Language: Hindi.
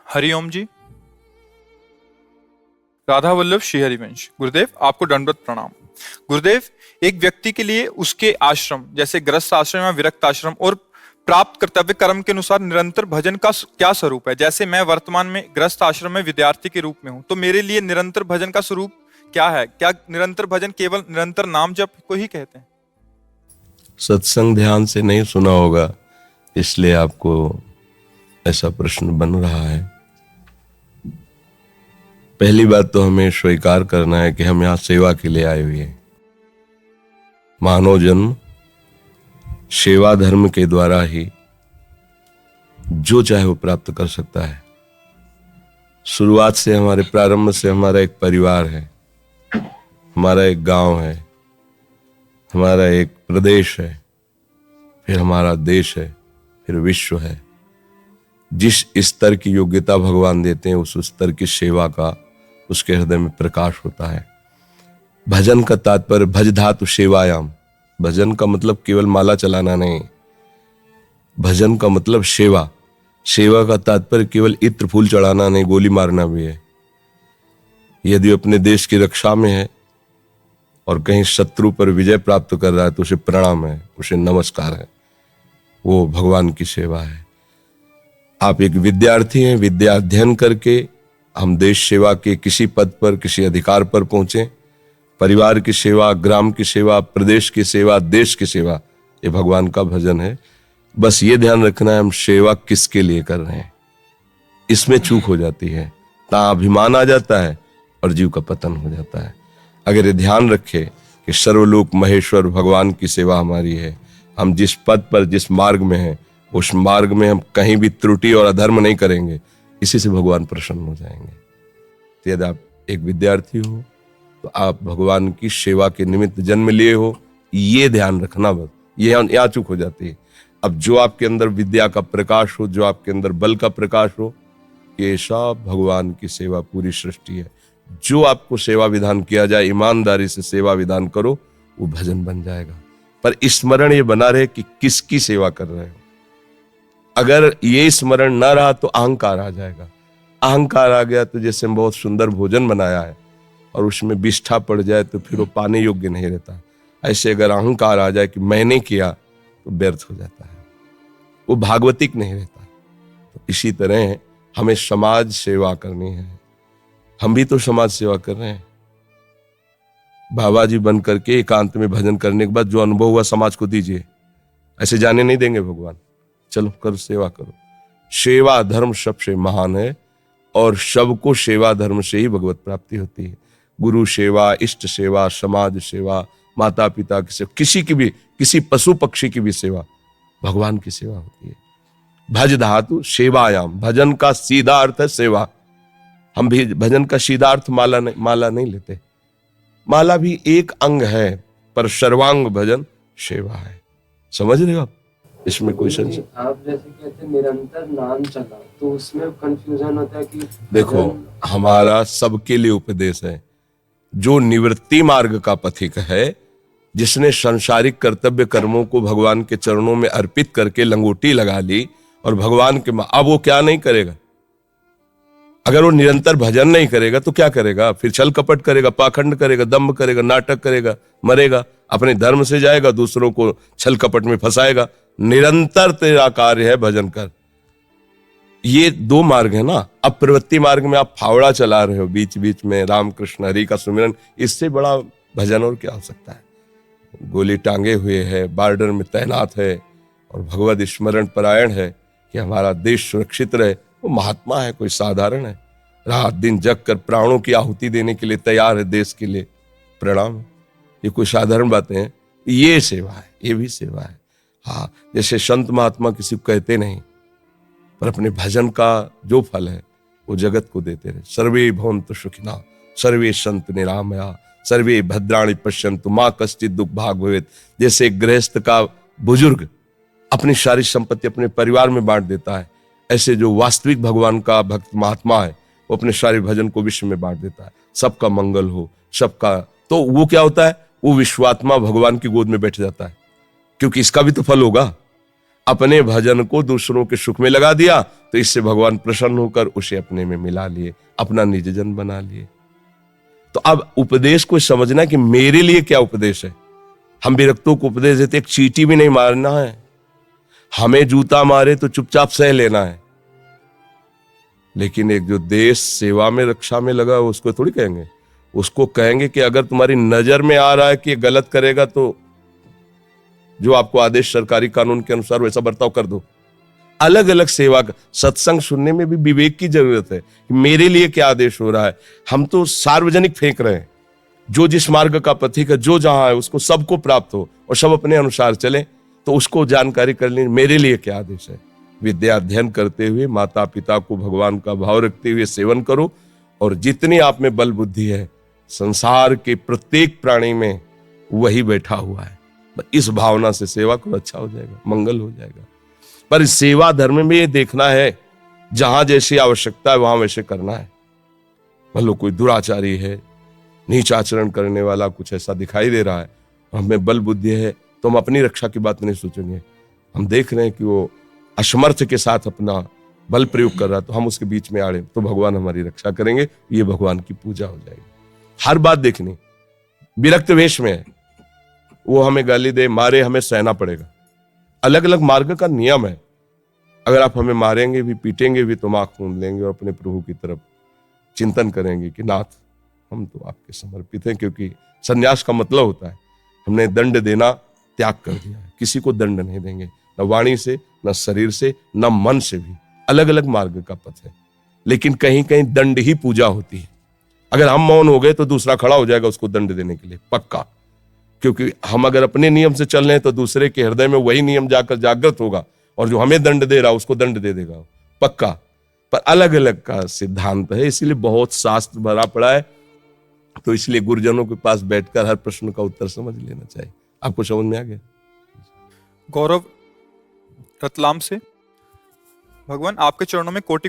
हरिओम जी। राधा वल्लभ श्री हरिवंश। गुरुदेव आपको दंडवत प्रणाम। गुरुदेव, एक व्यक्ति के लिए उसके आश्रम जैसे गृहस्थ आश्रम या विरक्त आश्रम और प्राप्त कर्तव्य कर्म के अनुसार निरंतर भजन का क्या स्वरूप है? जैसे मैं वर्तमान में गृहस्थ आश्रम में विद्यार्थी के रूप में हूं, तो मेरे लिए निरंतर भजन का स्वरूप क्या है? क्या निरंतर भजन केवल निरंतर नाम जप को ही कहते हैं? सत्संग ध्यान से नहीं सुना होगा, इसलिए आपको ऐसा प्रश्न बन रहा है। पहली बात तो हमें स्वीकार करना है कि हम यहां सेवा के लिए आए हुए हैं। मानव जन्म सेवा धर्म के द्वारा ही जो चाहे वो प्राप्त कर सकता है। शुरुआत से हमारे प्रारंभ से हमारा एक परिवार है, हमारा एक गांव है, हमारा एक प्रदेश है, फिर हमारा देश है, फिर विश्व है। जिस स्तर की योग्यता भगवान देते हैं उस स्तर की सेवा का उसके हृदय में प्रकाश होता है। भजन का तात्पर्य भज धातु सेवायाम। भजन का मतलब केवल माला चलाना नहीं, भजन का मतलब सेवा। सेवा का तात्पर्य केवल इत्र फूल चढ़ाना नहीं, गोली मारना भी है। यदि अपने देश की रक्षा में है और कहीं शत्रु पर विजय प्राप्त कर रहा है तो उसे प्रणाम है, उसे नमस्कार है, वो भगवान की सेवा है। आप एक विद्यार्थी हैं, विद्या अध्ययन करके हम देश सेवा के किसी पद पर, किसी अधिकार पर पहुंचे। परिवार की सेवा, ग्राम की सेवा, प्रदेश की सेवा, देश की सेवा, ये भगवान का भजन है। बस ये ध्यान रखना है हम सेवा किसके लिए कर रहे हैं, इसमें चूक हो जाती है। ता अभिमान आ जाता है और जीव का पतन हो जाता है। अगर ये ध्यान रखे कि सर्वलोक महेश्वर भगवान की सेवा हमारी है, हम जिस पद पर, जिस मार्ग में हैं, उस मार्ग में हम कहीं भी त्रुटि और अधर्म नहीं करेंगे, इसी से भगवान प्रसन्न हो जाएंगे। तो यदि आप एक विद्यार्थी हो तो आप भगवान की सेवा के निमित्त जन्म लिए हो, ये ध्यान रखना। बस ये यहाँ चूक हो जाती है। अब जो आपके अंदर विद्या का प्रकाश हो, जो आपके अंदर बल का प्रकाश हो, ये सब भगवान की सेवा पूरी सृष्टि है। जो आपको सेवा विधान किया जाए, ईमानदारी से सेवा विधान करो, वो भजन बन जाएगा। पर स्मरण ये बना रहे कि किसकी सेवा कर रहे हो। अगर ये स्मरण ना रहा तो अहंकार आ जाएगा। अहंकार आ गया तो जैसे बहुत सुंदर भोजन बनाया है और उसमें विष्ठा पड़ जाए तो फिर वो पाने योग्य नहीं रहता। ऐसे अगर अहंकार आ जाए कि मैंने किया तो व्यर्थ हो जाता है, वो भागवतिक नहीं रहता। तो इसी तरह हमें समाज सेवा करनी है। हम भी तो समाज सेवा कर रहे हैं। बाबा जी बन करके एकांत में भजन करने के बाद जो अनुभव हुआ समाज को दीजिए, ऐसे जाने नहीं देंगे भगवान। चलो करो, सेवा करो। सेवा धर्म सबसे महान है और सबको सेवा धर्म से ही भगवत प्राप्ति होती है। गुरु सेवा, इष्ट सेवा, समाज सेवा, माता पिता की सेवा, किसी की भी, किसी पशु पक्षी की भी सेवा भगवान की सेवा होती है। भज धातु सेवायाम। भजन का सीधा अर्थ है सेवा। हम भी भजन का सीधा अर्थ माला नहीं लेते। माला भी एक अंग है, पर सर्वांग भजन सेवा है। समझ रहे हो आप? इसमें कोई संशय? आप जैसे कहते हैं निरंतर नाम चला, तो उसमें कंफ्यूजन होता है कि देखो, हमारा सबके लिए उपदेश है। जो निवृत्ति मार्ग का पथिक है, जिसने सांसारिक कर्तव्य कर्मों को भगवान के चरणों में अर्पित करके लंगोटी लगा ली और भगवान के, अब वो क्या नहीं करेगा? अगर वो निरंतर भजन नहीं करेगा तो क्या करेगा? फिर छल कपट करेगा, पाखंड करेगा, दंभ करेगा, नाटक करेगा, मरेगा, अपने धर्म से जाएगा, दूसरों को छल कपट में फंसाएगा। निरंतर तेरा कार्य है भजन कर। ये दो मार्ग है ना। अब प्रवृत्ति मार्ग में आप फावड़ा चला रहे हो, बीच बीच में राम कृष्ण हरि का सुमिरन, इससे बड़ा भजन और क्या हो सकता है? गोली टांगे हुए है, बॉर्डर में तैनात है और भगवत स्मरण परायण है कि हमारा देश सुरक्षित रहे। वो महात्मा है, कोई साधारण है? रात दिन जग कर प्राणों की आहुति देने के लिए तैयार है देश के लिए। प्रणाम। ये कोई साधारण बातें हैं? ये सेवा है, ये भी सेवा है। हाँ, जैसे संत महात्मा किसी को कहते नहीं, पर अपने भजन का जो फल है वो जगत को देते रहे। सर्वे भवन्तु सुखिनः, सर्वे सन्तु निरामया, सर्वे भद्राणि पश्यन्तु मा कश्चित् दुःख भाग् भवेत्। जैसे गृहस्थ का बुजुर्ग अपनी सारी संपत्ति अपने परिवार में बांट देता है, ऐसे जो वास्तविक भगवान का भक्त महात्मा है वो अपने सारे भजन को विश्व में बांट देता है। सबका मंगल हो, सबका। तो वो क्या होता है? वो विश्वात्मा भगवान की गोद में बैठ जाता है, क्योंकि इसका भी तो फल होगा। अपने भजन को दूसरों के सुख में लगा दिया, तो इससे भगवान प्रसन्न होकर उसे अपने में मिला लिए, अपना निज जन बना लिए। तो अब उपदेश को समझना है कि मेरे लिए क्या उपदेश है। हम विरक्तों को उपदेश देते, एक चींटी भी नहीं मारना है, हमें जूता मारे तो चुपचाप सह लेना है, लेकिन एक जो देश सेवा में रक्षा में लगा उसको थोड़ी कहेंगे। उसको कहेंगे कि अगर तुम्हारी नजर में आ रहा है कि ये गलत करेगा तो जो आपको आदेश सरकारी कानून के अनुसार वैसा बर्ताव कर दो। अलग अलग सेवा का सत्संग सुनने में भी विवेक की जरूरत है कि मेरे लिए क्या आदेश हो रहा है। हम तो सार्वजनिक फेंक रहे हैं, जो जिस मार्ग का पथिक है, जो जहां है उसको सबको प्राप्त हो और सब अपने अनुसार चले, तो उसको जानकारी कर लें मेरे लिए क्या आदेश है। विद्या अध्ययन करते हुए माता पिता को भगवान का भाव रखते हुए सेवन करो, और जितनी आप में बल बुद्धि है संसार के प्रत्येक प्राणी में वही बैठा हुआ है। इस भावना से सेवा करो, अच्छा हो जाएगा, मंगल हो जाएगा। पर सेवा धर्म में ये देखना है जहां जैसी आवश्यकता है वहां वैसे करना है। मान लो कोई दुराचारी है, नीच आचरण करने वाला कुछ ऐसा दिखाई दे रहा है, हमें बल बुद्धि है तो हम अपनी रक्षा की बात नहीं सोचेंगे। हम देख रहे हैं कि वो असमर्थ के साथ अपना बल प्रयोग कर रहा है, तो हम उसके बीच में आड़े तो भगवान हमारी रक्षा करेंगे, ये भगवान की पूजा हो जाएगी। हर बात देखनी, विरक्त वेश में है, वो हमें गाली दे मारे हमें सहना पड़ेगा। अलग अलग मार्ग का नियम है। अगर आप हमें मारेंगे भी पीटेंगे भी तो आंख मूंद लेंगे और अपने प्रभु की तरफ चिंतन करेंगे कि नाथ हम तो आपके समर्पित हैं, क्योंकि संन्यास का मतलब होता है हमने दंड देना त्याग कर दिया है। किसी को दंड नहीं देंगे, न वाणी से, न शरीर से, न मन से भी। अलग अलग मार्ग का पथ है, लेकिन कहीं कहीं दंड ही पूजा होती है। अगर हम मौन हो गए तो दूसरा खड़ा हो जाएगा उसको दंड देने के लिए, पक्का। क्योंकि हम अगर अपने नियम से चल रहे हैं तो दूसरे के हृदय में वही नियम जाकर जागृत होगा, और जो हमें दंड दे रहा उसको दंड दे देगा, पक्का। पर अलग अलग का सिद्धांत है, इसलिए बहुत शास्त्र भरा पड़ा है। तो इसलिए गुरुजनों के पास बैठकर हर प्रश्न का उत्तर समझ लेना चाहिए। आपको समझ में आ गया? गौरव रतलाम से। भगवान आपके चरणों में कोटि कोटि